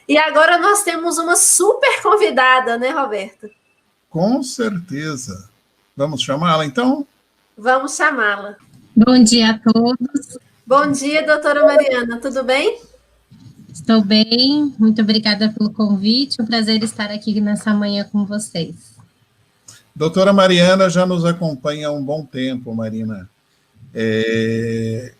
E agora nós temos uma super convidada, né, Roberto? Com certeza. Vamos chamá-la, então? Vamos chamá-la. Bom dia a todos. Bom dia, doutora Mariana, tudo bem? Estou bem, muito obrigada pelo convite, um prazer estar aqui nessa manhã com vocês. Doutora Mariana já nos acompanha há um bom tempo, Marina.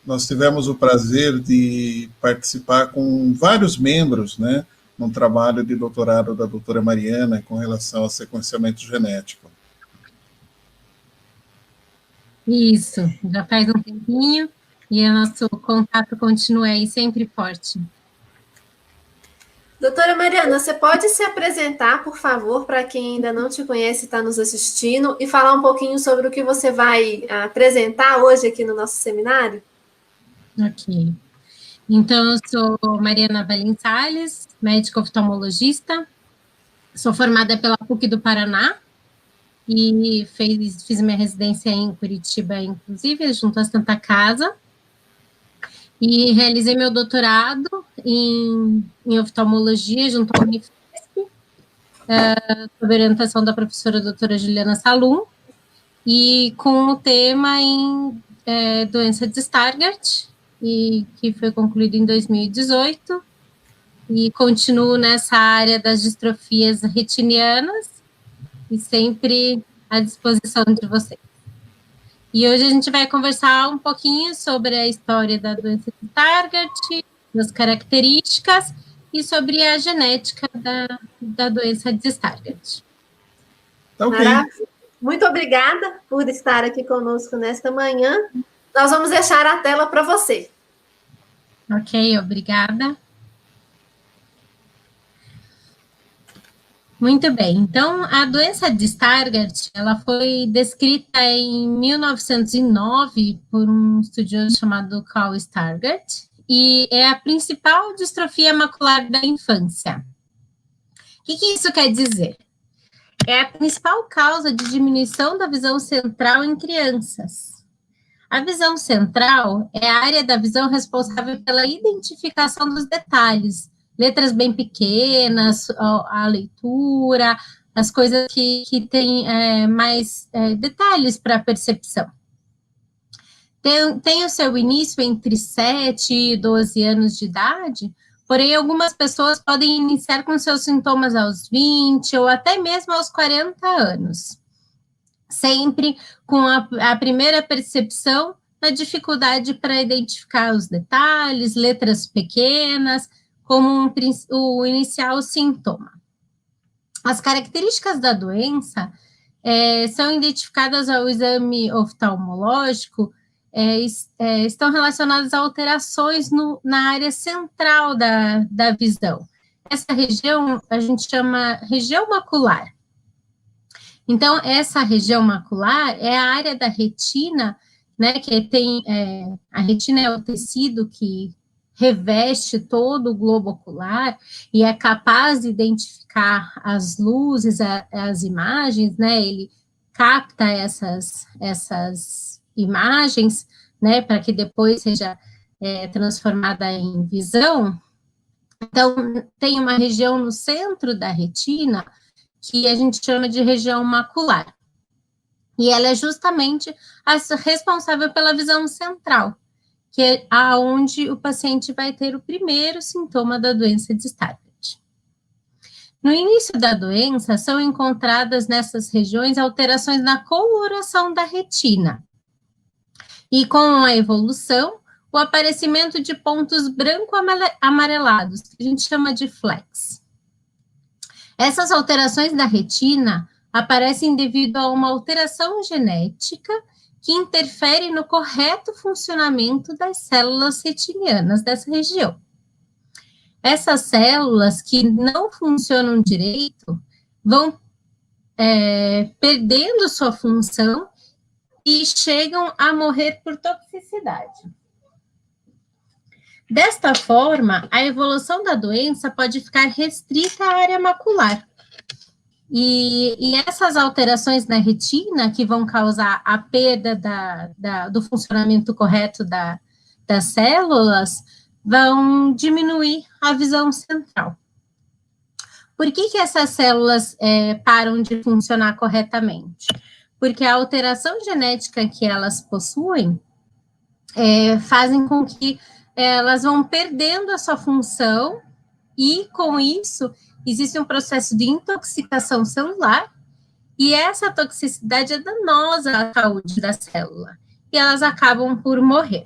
Nós tivemos o prazer de participar com vários membros, né, no trabalho de doutorado da doutora Mariana com relação ao sequenciamento genético. Isso, já faz um tempinho e o nosso contato continua aí sempre forte. Doutora Mariana, você pode se apresentar, por favor, para quem ainda não te conhece e está nos assistindo, e falar um pouquinho sobre o que você vai apresentar hoje aqui no nosso seminário? Ok. Então, eu sou Mariana Valim Salles, médica oftalmologista, sou formada pela PUC do Paraná e fiz minha residência em Curitiba, inclusive, junto à Santa Casa, e realizei meu doutorado em oftalmologia junto à Unifesp, sob orientação da professora doutora Juliana Salum, e com o tema em doença de Stargardt, e que foi concluído em 2018, e continuo nessa área das distrofias retinianas, e sempre à disposição de vocês. E hoje a gente vai conversar um pouquinho sobre a história da doença de Stargardt, das características e sobre a genética da doença de Stargardt. Ok. Muito obrigada por estar aqui conosco nesta manhã. Nós vamos deixar a tela para você. Ok, obrigada. Muito bem, então a doença de Stargardt, ela foi descrita em 1909 por um estudioso chamado Carl Stargardt, e é a principal distrofia macular da infância. O que isso quer dizer? É a principal causa de diminuição da visão central em crianças. A visão central é a área da visão responsável pela identificação dos detalhes, letras bem pequenas, a leitura, as coisas que têm mais detalhes para a percepção. Tem o seu início entre 7 e 12 anos de idade, porém algumas pessoas podem iniciar com seus sintomas aos 20 ou até mesmo aos 40 anos. Sempre com a primeira percepção da dificuldade para identificar os detalhes, letras pequenas, como o inicial sintoma. As características da doença são identificadas ao exame oftalmológico, estão relacionadas a alterações na área central da visão. Essa região a gente chama região macular. Então, essa região macular é a área da retina, né, que tem, a retina é o tecido que reveste todo o globo ocular e é capaz de identificar as luzes, as imagens, né, ele capta essas imagens, né, para que depois seja transformada em visão. Então, tem uma região no centro da retina que a gente chama de região macular. E ela é justamente a responsável pela visão central, que é aonde o paciente vai ter o primeiro sintoma da doença de Stargardt. No início da doença, são encontradas nessas regiões alterações na coloração da retina. E com a evolução, o aparecimento de pontos branco-amarelados, que a gente chama de flecks. Essas alterações da retina aparecem devido a uma alteração genética que interfere no correto funcionamento das células retinianas dessa região. Essas células que não funcionam direito vão perdendo sua função e chegam a morrer por toxicidade. Desta forma, a evolução da doença pode ficar restrita à área macular. E essas alterações na retina, que vão causar a perda do funcionamento correto das células, vão diminuir a visão central. Por que essas células param de funcionar corretamente? Porque a alteração genética que elas possuem fazem com que elas vão perdendo a sua função e, com isso, existe um processo de intoxicação celular e essa toxicidade é danosa à saúde da célula e elas acabam por morrer.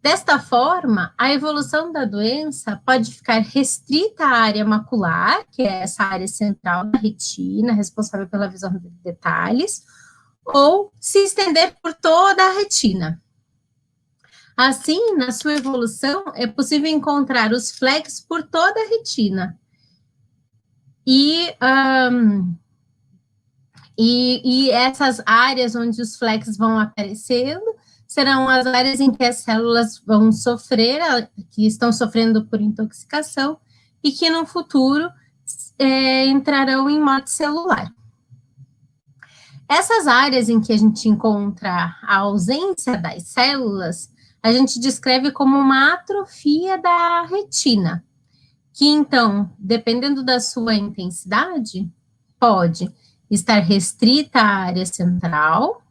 Desta forma, a evolução da doença pode ficar restrita à área macular, que é essa área central da retina, responsável pela visão de detalhes, ou se estender por toda a retina. Assim, na sua evolução, é possível encontrar os flecks por toda a retina. E essas áreas onde os flecks vão aparecendo serão as áreas em que as células vão sofrer, que estão sofrendo por intoxicação, e que no futuro entrarão em morte celular. Essas áreas em que a gente encontra a ausência das células, a gente descreve como uma atrofia da retina, que então, dependendo da sua intensidade, pode estar restrita à área central,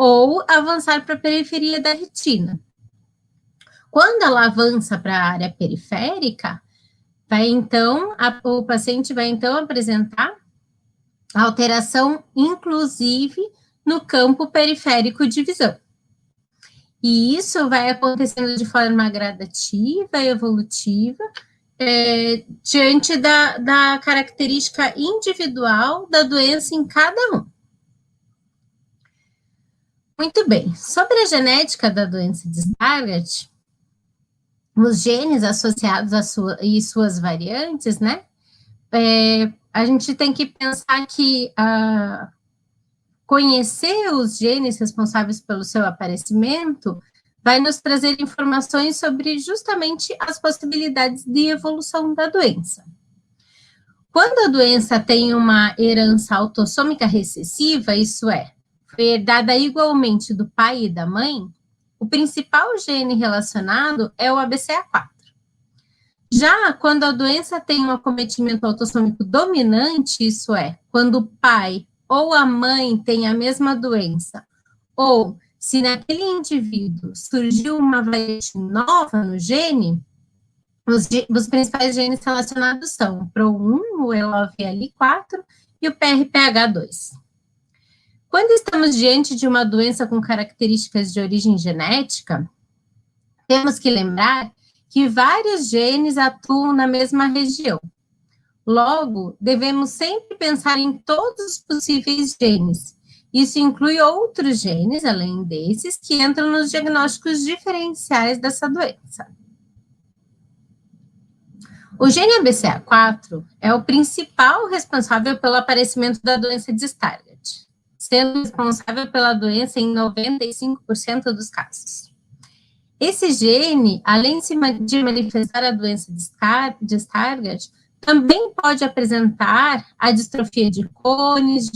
ou avançar para a periferia da retina. Quando ela avança para a área periférica, o paciente vai então apresentar alteração, inclusive, no campo periférico de visão. E isso vai acontecendo de forma gradativa e evolutiva, diante da característica individual da doença em cada um. Muito bem, sobre a genética da doença de Stargardt, os genes associados e suas variantes, né, a gente tem que pensar que conhecer os genes responsáveis pelo seu aparecimento vai nos trazer informações sobre justamente as possibilidades de evolução da doença. Quando a doença tem uma herança autossômica recessiva, isso foi herdada igualmente do pai e da mãe, o principal gene relacionado é o ABCA4. Já quando a doença tem um acometimento autossômico dominante, isso quando o pai ou a mãe tem a mesma doença, ou se naquele indivíduo surgiu uma variante nova no gene, os principais genes relacionados são o PRO1, o ELOVL4 e o PRPH2. Quando estamos diante de uma doença com características de origem genética, temos que lembrar que vários genes atuam na mesma região. Logo, devemos sempre pensar em todos os possíveis genes. Isso inclui outros genes, além desses, que entram nos diagnósticos diferenciais dessa doença. O gene ABCA4 é o principal responsável pelo aparecimento da doença de Stargardt, sendo responsável pela doença em 95% dos casos. Esse gene, além de manifestar a doença de Stargardt, também pode apresentar a distrofia de cones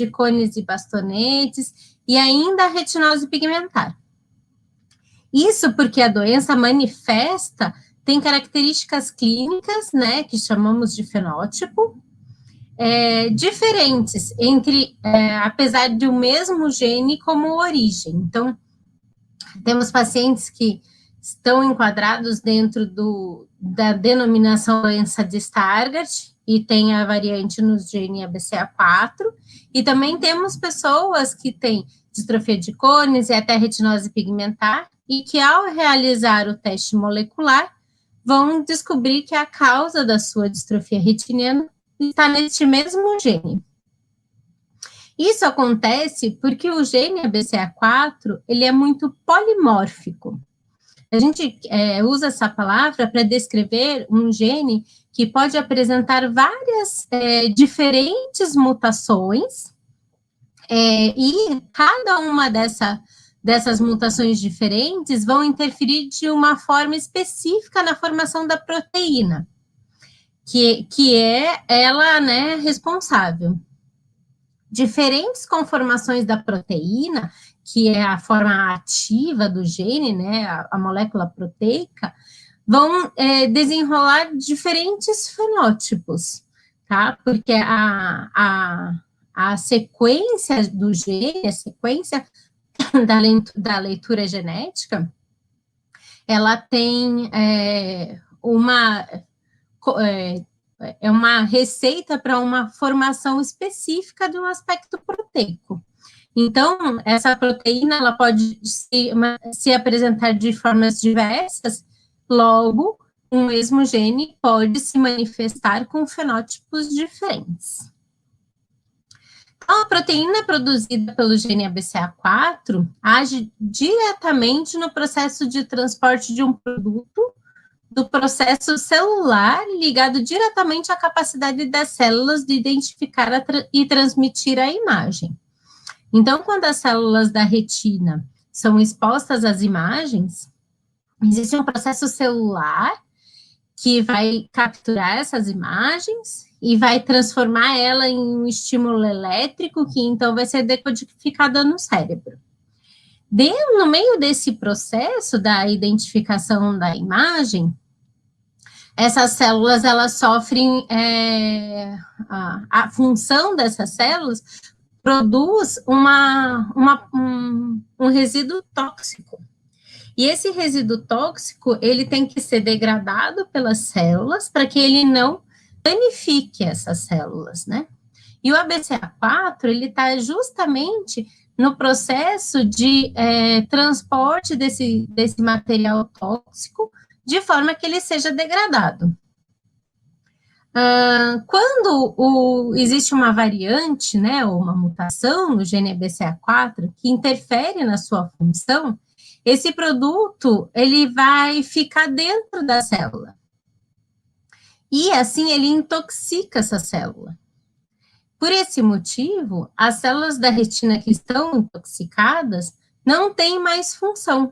e bastonetes, e ainda a retinose pigmentar. Isso porque a doença manifesta, tem características clínicas, né, que chamamos de fenótipo, diferentes apesar de o mesmo gene como origem. Então, temos pacientes que estão enquadrados dentro da denominação doença de Stargardt e tem a variante no gene ABCA4, e também temos pessoas que têm distrofia de cones e até retinose pigmentar, e que ao realizar o teste molecular, vão descobrir que a causa da sua distrofia retiniana está neste mesmo gene. Isso acontece porque o gene ABCA4, ele é muito polimórfico. A gente usa essa palavra para descrever um gene que pode apresentar várias diferentes mutações, e cada uma dessas mutações diferentes vão interferir de uma forma específica na formação da proteína, que é ela, né, responsável. Diferentes conformações da proteína, que é a forma ativa do gene, né, a molécula proteica, vão desenrolar diferentes fenótipos, tá? Porque a sequência do gene, a sequência da leitura genética, ela tem uma receita para uma formação específica de um aspecto proteico. Então, essa proteína, ela pode se apresentar de formas diversas, logo, um mesmo gene pode se manifestar com fenótipos diferentes. Então, a proteína produzida pelo gene ABCA4 age diretamente no processo de transporte de um produto do processo celular, ligado diretamente à capacidade das células de identificar e transmitir a imagem. Então, quando as células da retina são expostas às imagens, existe um processo celular que vai capturar essas imagens e vai transformar ela em um estímulo elétrico que, então, vai ser decodificado no cérebro. No meio desse processo da identificação da imagem, essas células, elas sofrem, a função dessas células produz um resíduo tóxico. E esse resíduo tóxico, ele tem que ser degradado pelas células para que ele não danifique essas células, né? E o ABCA4, ele está justamente no processo de transporte desse material tóxico de forma que ele seja degradado. Quando existe uma variante, né, ou uma mutação no gene ABCA4 que interfere na sua função, esse produto, ele vai ficar dentro da célula. E, assim, ele intoxica essa célula. Por esse motivo, as células da retina que estão intoxicadas não têm mais função.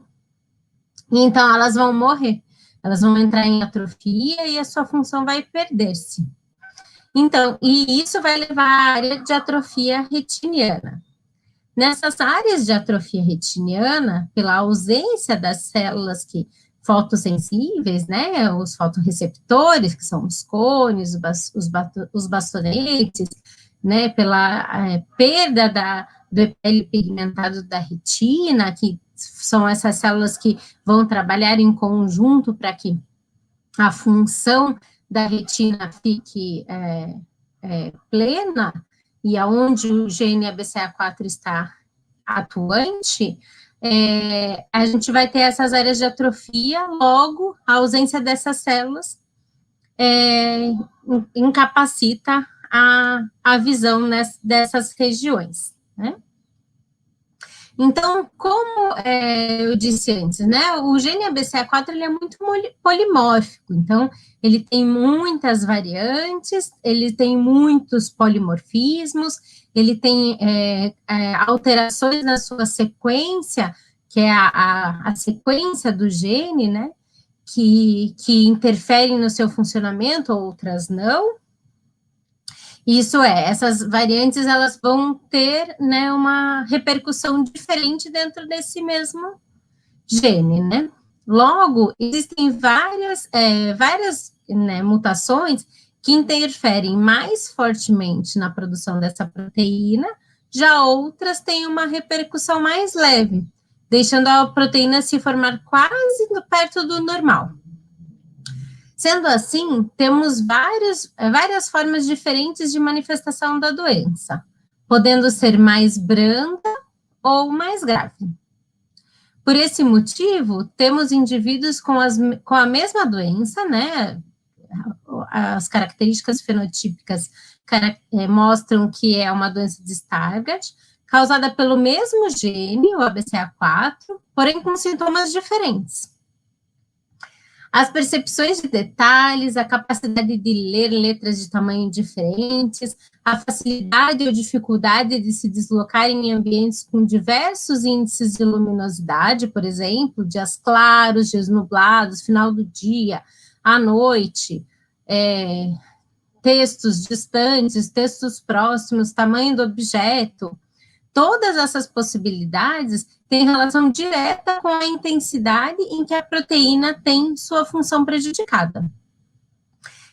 Então, elas vão morrer. Elas vão entrar em atrofia e a sua função vai perder-se. Então, e isso vai levar à área de atrofia retiniana. Nessas áreas de atrofia retiniana, pela ausência das células fotossensíveis, né, os fotorreceptores, que são os cones, os bastonetes, né, pela perda do epitélio pigmentado da retina, que são essas células que vão trabalhar em conjunto para que a função da retina fique plena, e aonde o gene ABCA4 está atuante, a gente vai ter essas áreas de atrofia, logo, a ausência dessas células incapacita a visão dessas regiões, né? Então, como eu disse antes, né, o gene ABCA4 ele é muito polimórfico, então ele tem muitas variantes, ele tem muitos polimorfismos, ele tem alterações na sua sequência, que é a sequência do gene, né, que interferem no seu funcionamento, outras não. Isso essas variantes, elas vão ter, né, uma repercussão diferente dentro desse mesmo gene, né? Logo, existem várias né, mutações que interferem mais fortemente na produção dessa proteína, já outras têm uma repercussão mais leve, deixando a proteína se formar quase perto do normal. Sendo assim, temos várias formas diferentes de manifestação da doença, podendo ser mais branda ou mais grave. Por esse motivo, temos indivíduos com a mesma doença, né? As características fenotípicas mostram que é uma doença de Stargardt, causada pelo mesmo gene, o ABCA4, porém com sintomas diferentes. As percepções de detalhes, a capacidade de ler letras de tamanho diferentes, a facilidade ou dificuldade de se deslocar em ambientes com diversos índices de luminosidade, por exemplo, dias claros, dias nublados, final do dia, à noite, textos distantes, textos próximos, tamanho do objeto, todas essas possibilidades têm relação direta com a intensidade em que a proteína tem sua função prejudicada.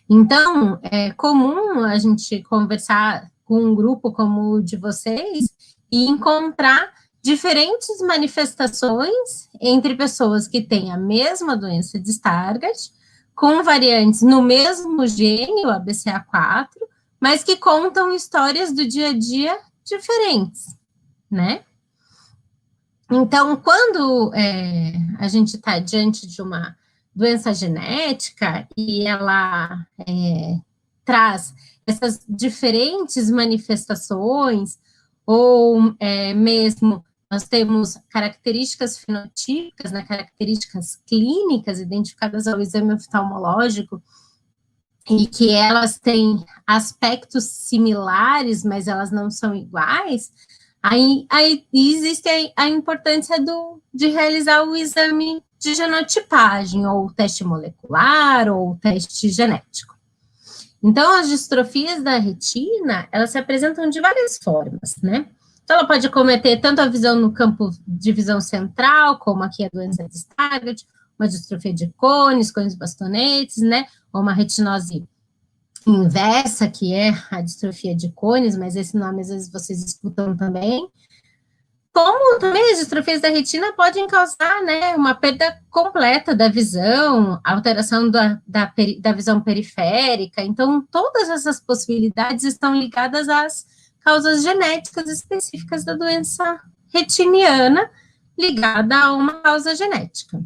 Então, é comum a gente conversar com um grupo como o de vocês e encontrar diferentes manifestações entre pessoas que têm a mesma doença de Stargardt, com variantes no mesmo gene, o ABCA4, mas que contam histórias do dia a dia diferentes, né? Então, quando a gente está diante de uma doença genética e ela traz essas diferentes manifestações, ou mesmo nós temos características fenotípicas, né, características clínicas identificadas ao exame oftalmológico, e que elas têm aspectos similares, mas elas não são iguais, aí existe a importância de realizar o exame de genotipagem, ou o teste molecular, ou o teste genético. Então, as distrofias da retina, elas se apresentam de várias formas, né? Então, ela pode acometer tanto a visão no campo de visão central, como aqui a doença de Stargardt, uma distrofia de cones bastonetes, né? Ou uma retinose inversa, que é a distrofia de cones, mas esse nome às vezes vocês escutam também. Como também as distrofias da retina podem causar, né, uma perda completa da visão, alteração da visão periférica. Então, todas essas possibilidades estão ligadas às causas genéticas específicas da doença retiniana, ligada a uma causa genética.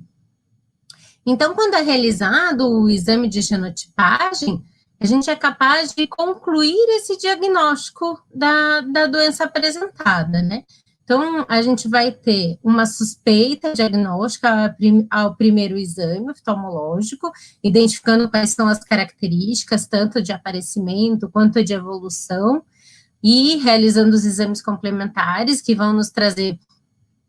Então, quando é realizado o exame de genotipagem, a gente é capaz de concluir esse diagnóstico da doença apresentada, né? Então, a gente vai ter uma suspeita diagnóstica ao primeiro exame oftalmológico, identificando quais são as características, tanto de aparecimento quanto de evolução, e realizando os exames complementares, que vão nos trazer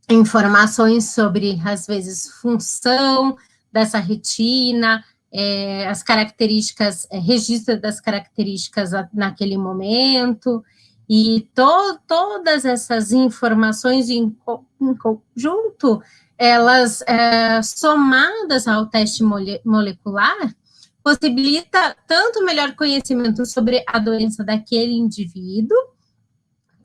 informações sobre, às vezes, função dessa retina, as características, registro das características naquele momento, e todas essas informações em conjunto, elas somadas ao teste molecular, possibilita tanto melhor conhecimento sobre a doença daquele indivíduo,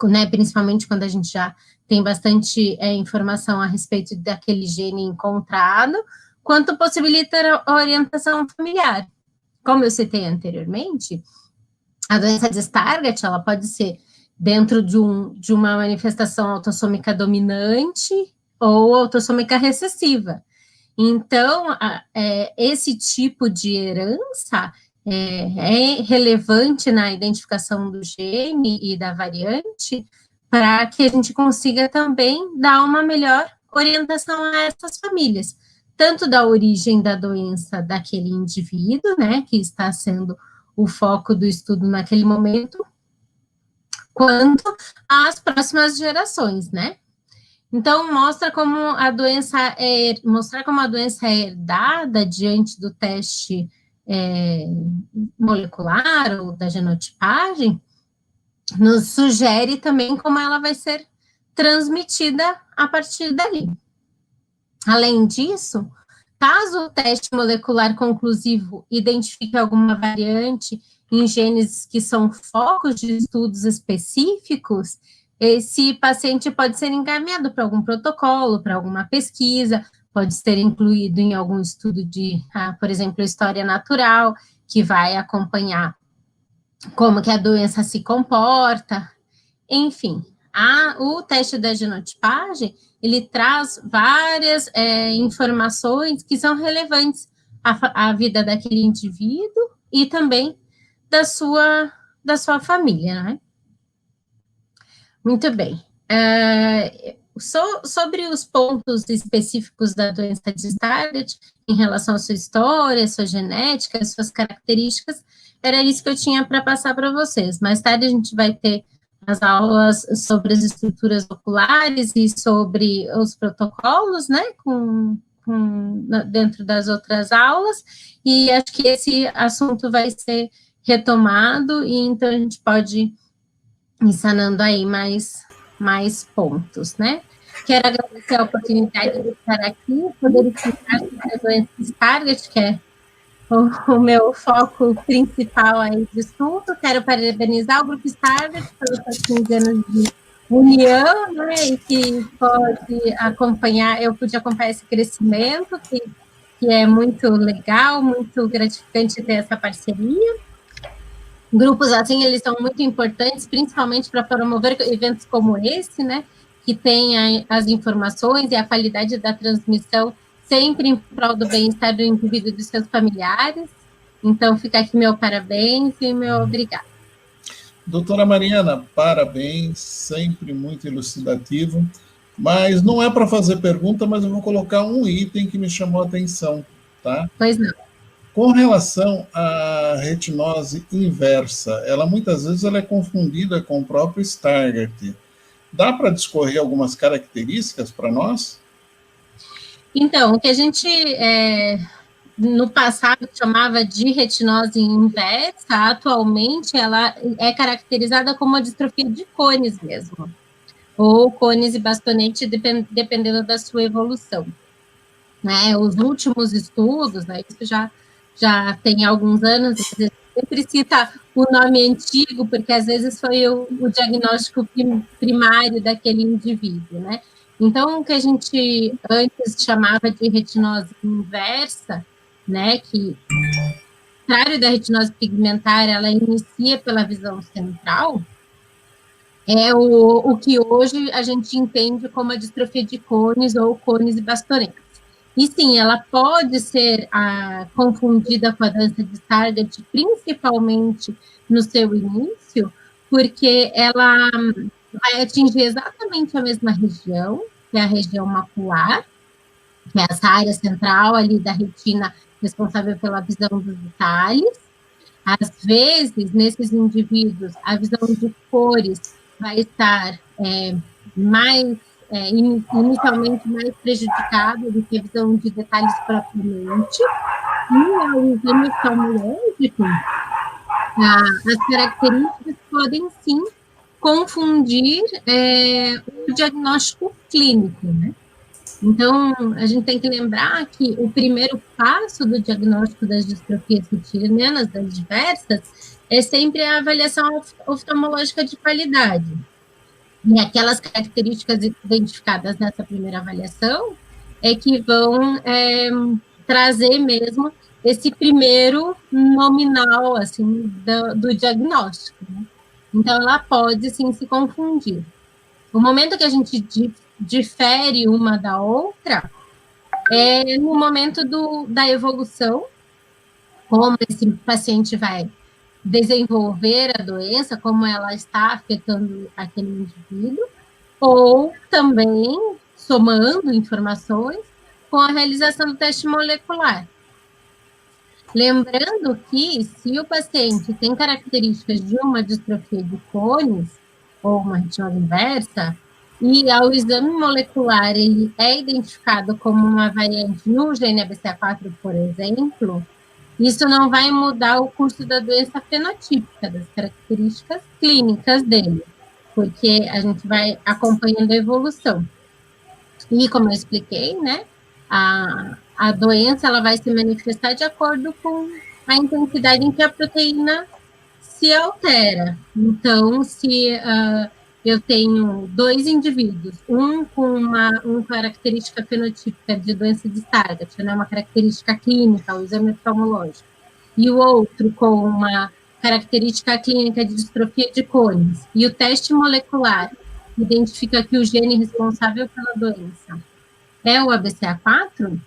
né, principalmente quando a gente já tem bastante informação a respeito daquele gene encontrado, quanto possibilita a orientação familiar. Como eu citei anteriormente, a doença de Stargardt, ela pode ser dentro de uma manifestação autossômica dominante ou autossômica recessiva. Então, esse tipo de herança é relevante na identificação do gene e da variante, para que a gente consiga também dar uma melhor orientação a essas famílias, tanto da origem da doença daquele indivíduo, né, que está sendo o foco do estudo naquele momento, quanto às próximas gerações, né? Então, mostrar como a doença é herdada diante do teste molecular ou da genotipagem, nos sugere também como ela vai ser transmitida a partir dali. Além disso, caso o teste molecular conclusivo identifique alguma variante em genes que são focos de estudos específicos, esse paciente pode ser encaminhado para algum protocolo, para alguma pesquisa, pode ser incluído em algum estudo de, por exemplo, história natural, que vai acompanhar como que a doença se comporta, enfim. O teste da genotipagem, ele traz várias informações que são relevantes à vida daquele indivíduo e também da sua família, né? Muito bem. Sobre os pontos específicos da doença de Stargardt, em relação à sua história, sua genética, suas características, era isso que eu tinha para passar para vocês. Mais tarde a gente vai ter as aulas sobre as estruturas oculares e sobre os protocolos, né, dentro das outras aulas, e acho que esse assunto vai ser retomado, e então a gente pode ir sanando aí mais mais pontos, né? Quero agradecer a oportunidade de estar aqui, poder explicar sobre a doença Stargardt, que é o meu foco principal aí de estudo. Quero parabenizar o Grupo Stargardt pelos 15 anos de união, né, e que pode acompanhar, eu pude acompanhar esse crescimento, que é muito legal, muito gratificante ter essa parceria. Grupos assim, eles são muito importantes, principalmente para promover eventos como esse, né, que tem as informações e a qualidade da transmissão sempre em prol do bem-estar do indivíduo e dos seus familiares. Então, fica aqui meu parabéns e meu obrigado. Doutora Mariana, parabéns, sempre muito elucidativo, mas não é para fazer pergunta, mas eu vou colocar um item que me chamou a atenção, tá? Pois não. Com relação à retinose inversa, ela muitas vezes ela é confundida com o próprio Stargardt. Dá para discorrer algumas características para nós? Então, o que a gente no passado chamava de retinose inversa, atualmente ela é caracterizada como a distrofia de cones mesmo, ou cones e bastonete, dependendo da sua evolução. Né? Os últimos estudos, né, isso já tem alguns anos, sempre cita o nome antigo, porque às vezes foi o diagnóstico primário daquele indivíduo, né? Então, o que a gente antes chamava de retinose inversa, né, que, ao contrário da retinose pigmentar, ela inicia pela visão central, é o que hoje a gente entende como a distrofia de cones ou cones e bastonetes. E sim, ela pode ser confundida com a doença de Stargardt, principalmente no seu início, porque ela vai atingir exatamente a mesma região, que é a região macular, que é essa área central ali da retina responsável pela visão dos detalhes. Às vezes, nesses indivíduos, a visão de cores vai estar inicialmente mais prejudicada do que a visão de detalhes propriamente. E ao exame oftalmológico, as características podem sim confundir o diagnóstico clínico, né? Então, a gente tem que lembrar que o primeiro passo do diagnóstico das distrofias retinianas, das diversas, é sempre a avaliação oftalmológica de qualidade. E aquelas características identificadas nessa primeira avaliação é que vão trazer mesmo esse primeiro nominal, assim, do diagnóstico, né? Então, ela pode, sim, se confundir. O momento que a gente difere uma da outra é no momento da evolução, como esse paciente vai desenvolver a doença, como ela está afetando aquele indivíduo, ou também somando informações com a realização do teste molecular. Lembrando que, se o paciente tem características de uma distrofia de cones, ou uma retinose inversa, e ao exame molecular ele é identificado como uma variante no gene ABCA4, por exemplo, isso não vai mudar o curso da doença fenotípica, das características clínicas dele, porque a gente vai acompanhando a evolução. E, como eu expliquei, né, a doença ela vai se manifestar de acordo com a intensidade em que a proteína se altera. Então, se eu tenho dois indivíduos, um com uma característica fenotípica de doença de Stargardt, né, uma característica clínica, o exame oftalmológico, e o outro com uma característica clínica de distrofia de cones, e o molecular identifica que o gene responsável pela doença é o ABCA4,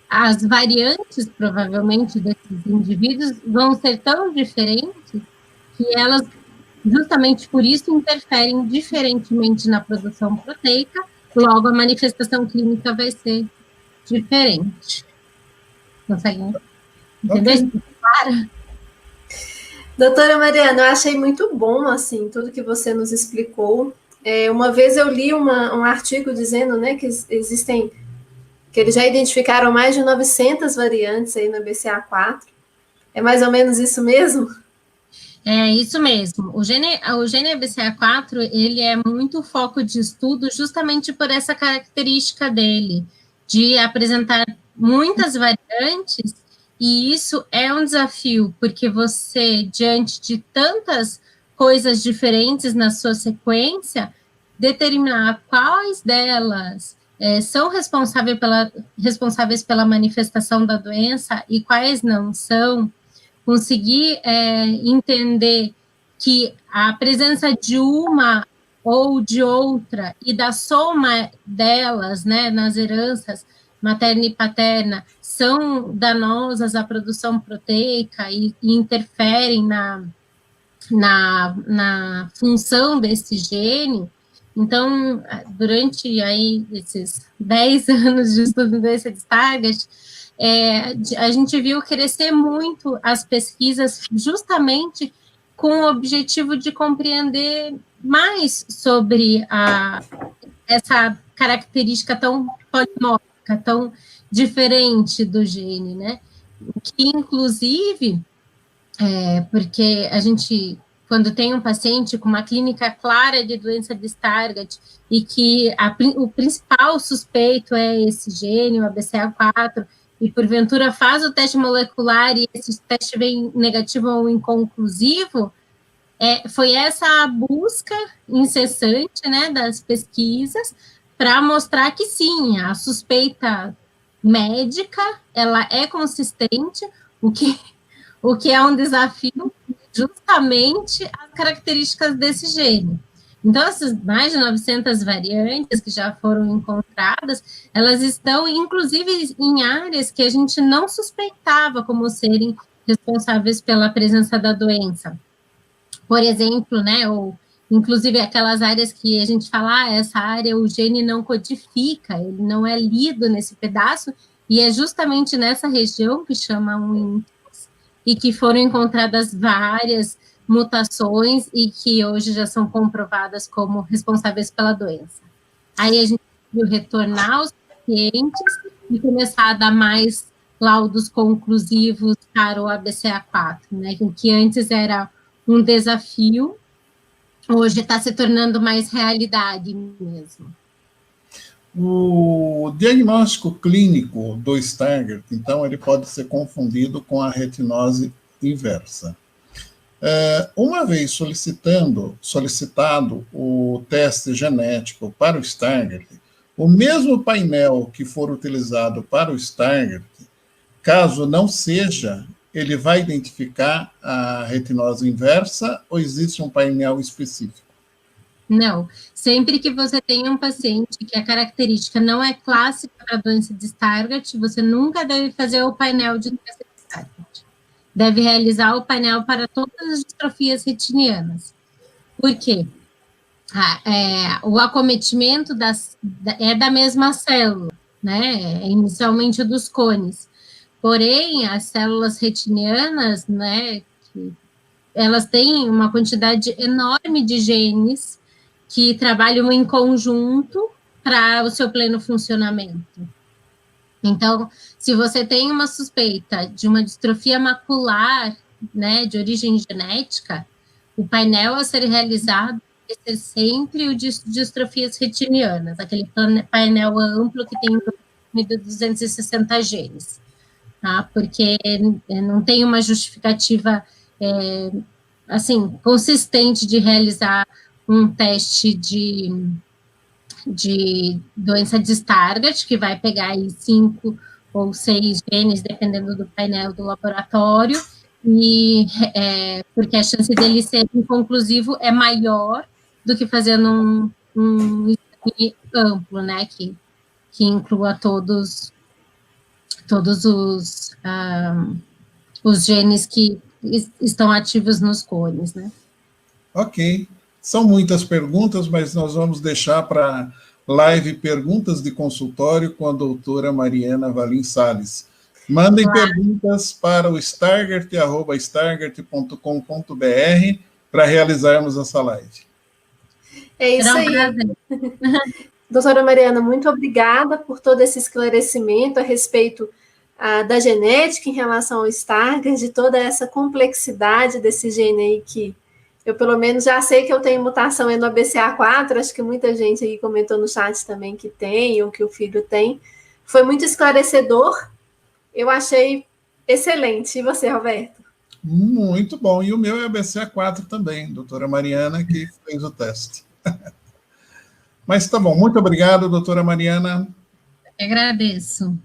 as variantes, provavelmente, desses indivíduos vão ser tão diferentes que elas, justamente por isso, interferem diferentemente na produção proteica, logo a manifestação clínica vai ser diferente. Conseguem entender? Okay. Claro. Doutora Mariana, eu achei muito bom, assim, tudo que você nos explicou. Uma vez eu li um artigo dizendo, né, que existem, que eles já identificaram mais de 900 variantes aí no BCA4. É mais ou menos isso mesmo? É isso mesmo. O gene ABCA4, ele é muito foco de estudo justamente por essa característica dele, de apresentar muitas variantes, e isso é um desafio, porque você, diante de tantas coisas diferentes na sua sequência, determinar quais delas são responsáveis pela manifestação da doença e quais não são, conseguir entender que a presença de uma ou de outra e da soma delas, né, nas heranças materna e paterna, são danosas à produção proteica e interferem na função desse gene. Então, durante aí esses 10 anos de estudo desse target, a gente viu crescer muito as pesquisas justamente com o objetivo de compreender mais sobre essa característica tão polimórfica, tão diferente do gene, né? Que, inclusive, porque a gente, quando tem um paciente com uma clínica clara de doença de Stargardt e que o principal suspeito é esse gene, o ABCA4, e porventura faz o teste molecular e esse teste vem negativo ou inconclusivo, foi essa a busca incessante, né, das pesquisas para mostrar que sim, a suspeita médica, ela é consistente, o que é um desafio justamente as características desse gene. Então, essas mais de 900 variantes que já foram encontradas, elas estão, inclusive, em áreas que a gente não suspeitava como serem responsáveis pela presença da doença. Por exemplo, né, ou inclusive aquelas áreas que a gente fala, essa área o gene não codifica, ele não é lido nesse pedaço, e é justamente nessa região que chama um e que foram encontradas várias mutações e que hoje já são comprovadas como responsáveis pela doença. Aí a gente viu retornar os pacientes e começar a dar mais laudos conclusivos para o ABCA4, né, que antes era um desafio, hoje está se tornando mais realidade mesmo. O diagnóstico clínico do Stargardt, então, ele pode ser confundido com a retinose inversa. Uma vez solicitado o teste genético para o Stargardt, o mesmo painel que for utilizado para o Stargardt, caso não seja, ele vai identificar a retinose inversa ou existe um painel específico? Não, sempre que você tem um paciente que a característica não é clássica para a doença de Stargardt, você nunca deve fazer o painel de doença de Stargardt. Deve realizar o painel para todas as distrofias retinianas. Por quê? O acometimento é da mesma célula, né? Inicialmente dos cones. Porém, as células retinianas, né, elas têm uma quantidade enorme de genes que trabalham em conjunto para o seu pleno funcionamento. Então, se você tem uma suspeita de uma distrofia macular, né, de origem genética, o painel a ser realizado deve ser sempre o de distrofias retinianas, aquele painel amplo que tem 260 genes, tá? Porque não tem uma justificativa assim, consistente de realizar um teste de doença de Stargardt, que vai pegar aí 5 ou 6 genes, dependendo do painel do laboratório, e porque a chance dele ser inconclusivo é maior do que fazendo um exame amplo, né, que inclua todos os genes que estão ativos nos cones, né? Ok. São muitas perguntas, mas nós vamos deixar para live perguntas de consultório com a doutora Mariana Valim Salles. Mandem perguntas para o stargardt@stargardt.com.br para realizarmos essa live. É isso aí. Doutora Mariana, muito obrigada por todo esse esclarecimento a respeito da genética em relação ao Stargardt, de toda essa complexidade desse gene aí que eu, pelo menos, já sei que eu tenho mutação no ABCA4, acho que muita gente aí comentou no chat também que tem, ou que o filho tem. Foi muito esclarecedor, eu achei excelente. E você, Roberto? Muito bom. E o meu é ABCA4 também, doutora Mariana, que fez o teste. Mas tá bom, muito obrigado, doutora Mariana. Eu agradeço.